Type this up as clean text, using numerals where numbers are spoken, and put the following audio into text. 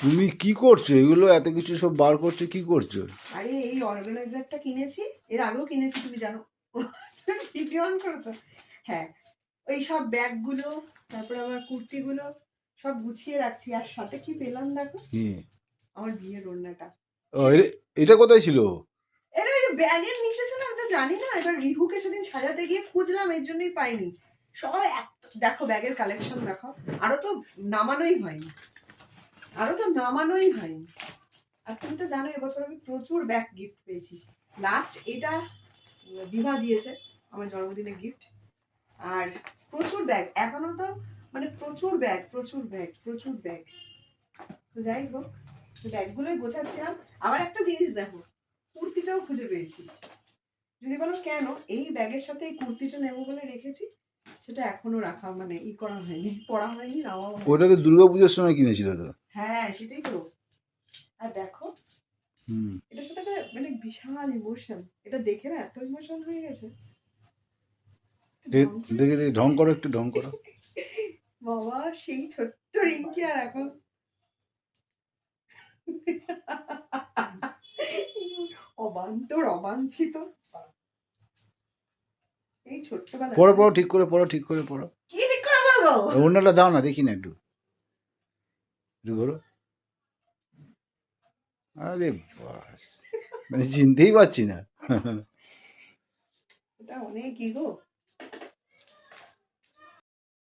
তুমি কি করছো? এগুলো এত কিছু সব বার করছো, কি করছো? আরে এই অর্গানাইজারটা কিনেছি, এর আগেও কিনেছি তুমি জানো। ভিডিও অন করেছো? হ্যাঁ, ওই সব ব্যাগগুলো, তারপর আমার কুর্তিগুলো সব গুছিয়ে রাখছি। আর সাথে কি পেলাম দেখো, আমার বিয়ের ওড়নাটা। এটা কোথায় ছিল? এটা ওই ব্যাগের নিচে ছিল, আমি তো জানি না। এবার রিহুকে সেদিন সাজাতে গিয়ে খুঁজলাম, এর জন্যই পাইনি। সবাই দেখো ব্যাগের কালেকশন দেখো, আরো তো নামানোই হয়নি। আর তুমি তো জানো এবছর আমি প্রচুর ব্যাগ গিফট পেয়েছি। লাস্ট এটা বিভা দিয়েছে আমার জন্মদিনের গিফট। আর প্রচুর ব্যাগ এখনো তো, মানে প্রচুর ব্যাগ। তো যাই হোক, ব্যাগগুলোই গোছাচ্ছিলাম। আবার একটা জিনিস দেখো, কুর্তিটাও খুঁজে পেয়েছি। যদি বলো কেন, এই ব্যাগের সাথে এই কুর্তিটা নেবো বলে রেখেছি, সেটা এখনো রাখা, মানে করা হয়নি, পড়া হয়নি, নেওয়া হয়নি। ওটা তো দুর্গাপূজার সময় কিনেছিল তো। হ্যাঁ সেটাই তো। আর দেখো, এটার সাথে মানে বিশাল ইমোশন, এটা দেখে না এত ইমোশন হয়ে গেছে। দেখে ঢং করো, একটু ঢং করো। বাবা সেই ছোট্ট রিঙ্কি আর এখন অবান্তর অবাঞ্ছিত। এই ছোট্টবেলা পড়ো ঠিক করে পড়ো। কি ঠিক করে পড়বো? ওড়নাটা দাও না, দেখি না একটু ধরো। আরে বাস, মানে চিনতেই পারছি না। এটা অনেক কি গো।